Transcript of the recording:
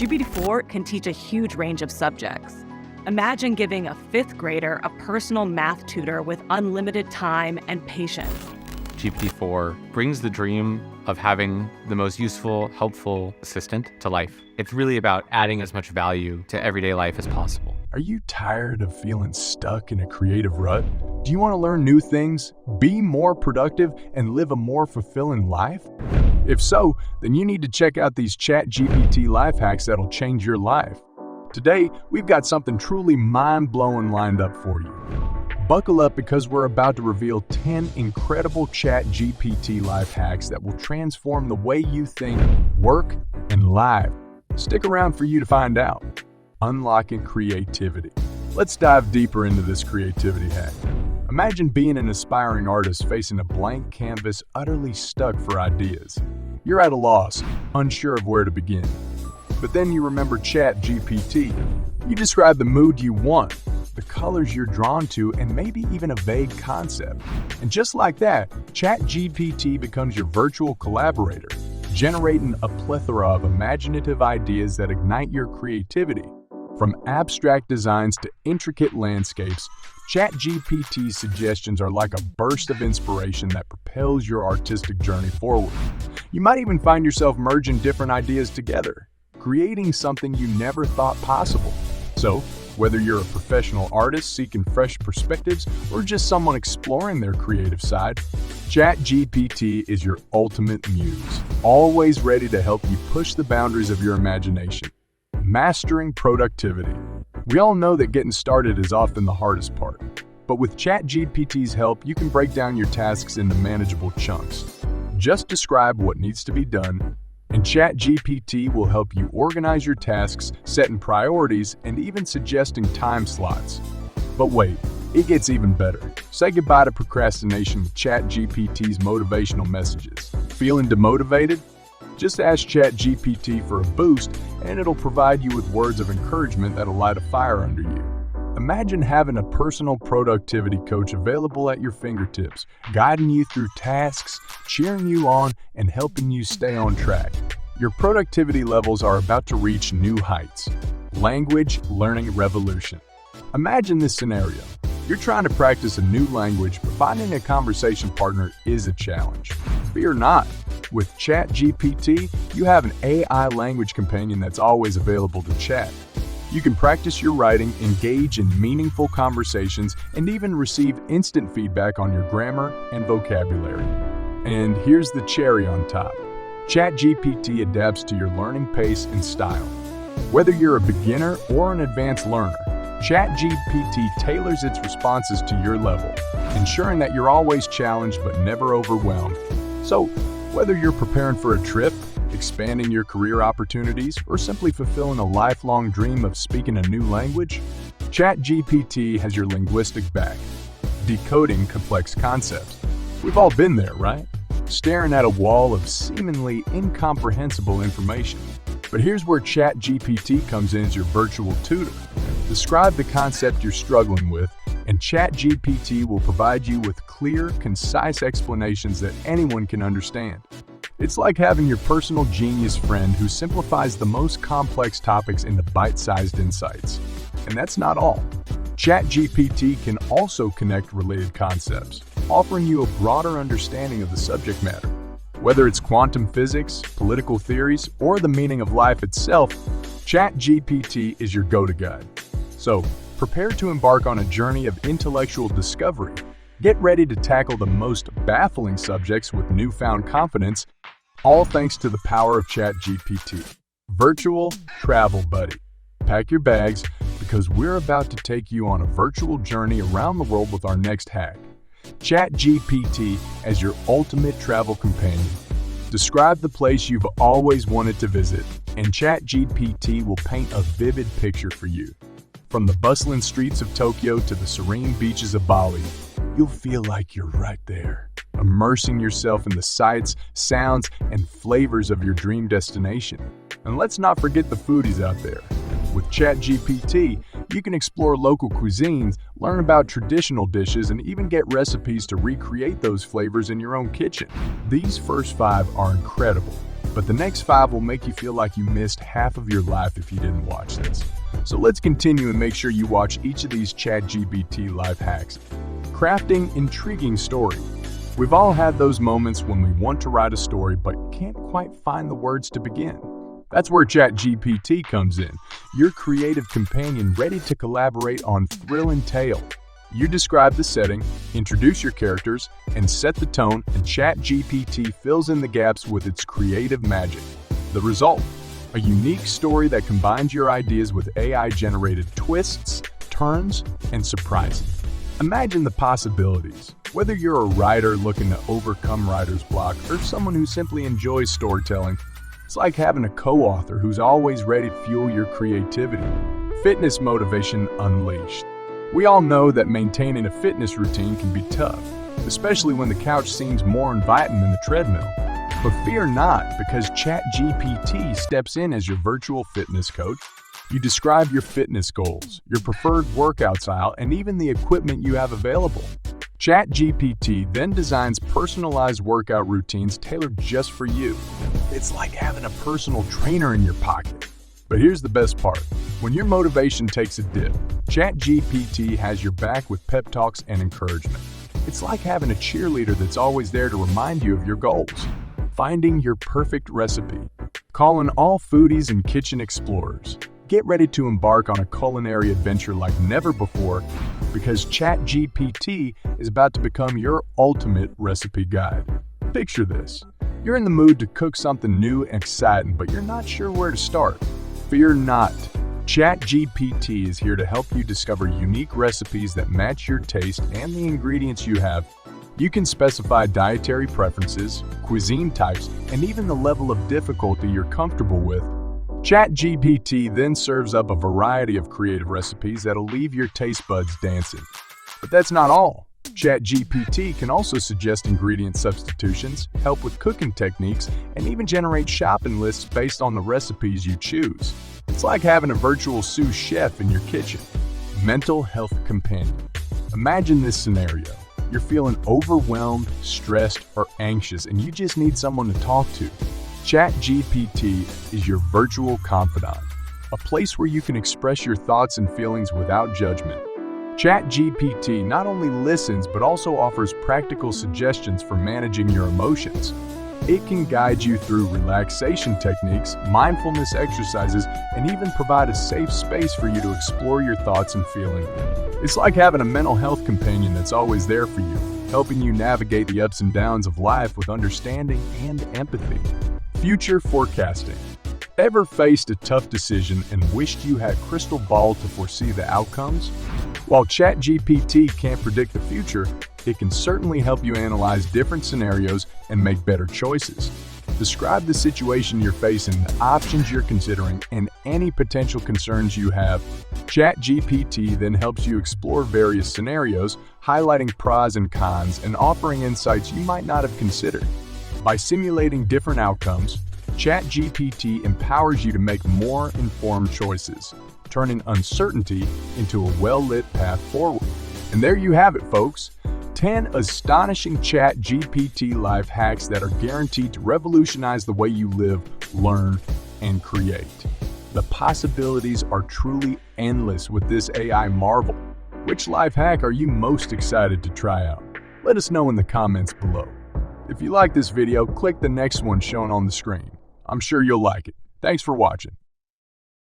GPT-4 can teach a huge range of subjects. Imagine giving a fifth grader a personal math tutor with unlimited time and patience. GPT-4 brings the dream of having the most useful, helpful assistant to life. It's really about adding as much value to everyday life as possible. Are you tired of feeling stuck in a creative rut? Do you want to learn new things, be more productive, and live a more fulfilling life? If so, then you need to check out these ChatGPT life hacks that'll change your life. Today, we've got something truly mind-blowing lined up for you. Buckle up because we're about to reveal 10 incredible ChatGPT life hacks that will transform the way you think, work, and live. Stick around for you to find out. Unlocking creativity. Let's dive deeper into this creativity hack. Imagine being an aspiring artist facing a blank canvas, utterly stuck for ideas. You're at a loss, unsure of where to begin. But then you remember ChatGPT. You describe the mood you want, the colors you're drawn to, and maybe even a vague concept. And just like that, ChatGPT becomes your virtual collaborator, generating a plethora of imaginative ideas that ignite your creativity. From abstract designs to intricate landscapes, ChatGPT's suggestions are like a burst of inspiration that propels your artistic journey forward. You might even find yourself merging different ideas together, creating something you never thought possible. So, whether you're a professional artist seeking fresh perspectives or just someone exploring their creative side, ChatGPT is your ultimate muse, always ready to help you push the boundaries of your imagination. Mastering productivity. We all know that getting started is often the hardest part, but with ChatGPT's help, you can break down your tasks into manageable chunks. Just describe what needs to be done, and ChatGPT will help you organize your tasks, setting priorities, and even suggesting time slots. But wait, it gets even better. Say goodbye to procrastination with ChatGPT's motivational messages. Feeling demotivated? Just ask ChatGPT for a boost, and it'll provide you with words of encouragement that'll light a fire under you. Imagine having a personal productivity coach available at your fingertips, guiding you through tasks, cheering you on, and helping you stay on track. Your productivity levels are about to reach new heights. Language learning revolution. Imagine this scenario. You're trying to practice a new language, but finding a conversation partner is a challenge. Fear not. With ChatGPT, you have an AI language companion that's always available to chat. You can practice your writing, engage in meaningful conversations, and even receive instant feedback on your grammar and vocabulary. And here's the cherry on top. ChatGPT adapts to your learning pace and style. Whether you're a beginner or an advanced learner, ChatGPT tailors its responses to your level, ensuring that you're always challenged but never overwhelmed. So, whether you're preparing for a trip, expanding your career opportunities, or simply fulfilling a lifelong dream of speaking a new language, ChatGPT has your linguistic back, decoding complex concepts. We've all been there, right? Staring at a wall of seemingly incomprehensible information. But here's where ChatGPT comes in as your virtual tutor. Describe the concept you're struggling with, and ChatGPT will provide you with clear, concise explanations that anyone can understand. It's like having your personal genius friend who simplifies the most complex topics into bite-sized insights. And that's not all. ChatGPT can also connect related concepts, offering you a broader understanding of the subject matter. Whether it's quantum physics, political theories, or the meaning of life itself, ChatGPT is your go-to guide. So, prepare to embark on a journey of intellectual discovery. Get ready to tackle the most baffling subjects with newfound confidence, all thanks to the power of ChatGPT. Virtual Travel Buddy. Pack your bags because we're about to take you on a virtual journey around the world with our next hack. ChatGPT as your ultimate travel companion. Describe the place you've always wanted to visit, and ChatGPT will paint a vivid picture for you. From the bustling streets of Tokyo to the serene beaches of Bali, you'll feel like you're right there, immersing yourself in the sights, sounds, and flavors of your dream destination. And let's not forget the foodies out there. With ChatGPT, you can explore local cuisines, learn about traditional dishes, and even get recipes to recreate those flavors in your own kitchen. These first 5 are incredible, but the next 5 will make you feel like you missed half of your life if you didn't watch this. So let's continue and make sure you watch each of these ChatGPT life hacks. Crafting intriguing story. We've all had those moments when we want to write a story but can't quite find the words to begin. That's where ChatGPT comes in, your creative companion ready to collaborate on thrill and tale. You describe the setting, introduce your characters, and set the tone, and ChatGPT fills in the gaps with its creative magic. The result? A unique story that combines your ideas with AI-generated twists, turns, and surprises. Imagine the possibilities. Whether you're a writer looking to overcome writer's block or someone who simply enjoys storytelling, it's like having a co-author who's always ready to fuel your creativity. Fitness motivation unleashed. We all know that maintaining a fitness routine can be tough, especially when the couch seems more inviting than the treadmill. But fear not, because ChatGPT steps in as your virtual fitness coach. You describe your fitness goals, your preferred workout style, and even the equipment you have available. ChatGPT then designs personalized workout routines tailored just for you. It's like having a personal trainer in your pocket. But here's the best part. When your motivation takes a dip, ChatGPT has your back with pep talks and encouragement. It's like having a cheerleader that's always there to remind you of your goals. Finding your perfect recipe. Calling all foodies and kitchen explorers. Get ready to embark on a culinary adventure like never before, because ChatGPT is about to become your ultimate recipe guide. Picture this. You're in the mood to cook something new and exciting, but you're not sure where to start. Fear not. ChatGPT is here to help you discover unique recipes that match your taste and the ingredients you have. You can specify dietary preferences, cuisine types, and even the level of difficulty you're comfortable with. ChatGPT then serves up a variety of creative recipes that'll leave your taste buds dancing. But that's not all. ChatGPT can also suggest ingredient substitutions, help with cooking techniques, and even generate shopping lists based on the recipes you choose. It's like having a virtual sous chef in your kitchen. Mental health companion. Imagine this scenario. You're feeling overwhelmed, stressed, or anxious, and you just need someone to talk to. ChatGPT is your virtual confidant, a place where you can express your thoughts and feelings without judgment. ChatGPT not only listens but also offers practical suggestions for managing your emotions. It can guide you through relaxation techniques, mindfulness exercises, and even provide a safe space for you to explore your thoughts and feelings. It's like having a mental health companion that's always there for you, helping you navigate the ups and downs of life with understanding and empathy. Future forecasting. Ever faced a tough decision and wished you had a crystal ball to foresee the outcomes? While ChatGPT can't predict the future, it can certainly help you analyze different scenarios and make better choices. Describe the situation you're facing, the options you're considering, and any potential concerns you have. ChatGPT then helps you explore various scenarios, highlighting pros and cons and offering insights you might not have considered. By simulating different outcomes, ChatGPT empowers you to make more informed choices, turning uncertainty into a well-lit path forward. And there you have it, folks. 10 astonishing ChatGPT life hacks that are guaranteed to revolutionize the way you live, learn, and create. The possibilities are truly endless with this AI marvel. Which life hack are you most excited to try out? Let us know in the comments below. If you like this video, click the next one shown on the screen. I'm sure you'll like it. Thanks for watching.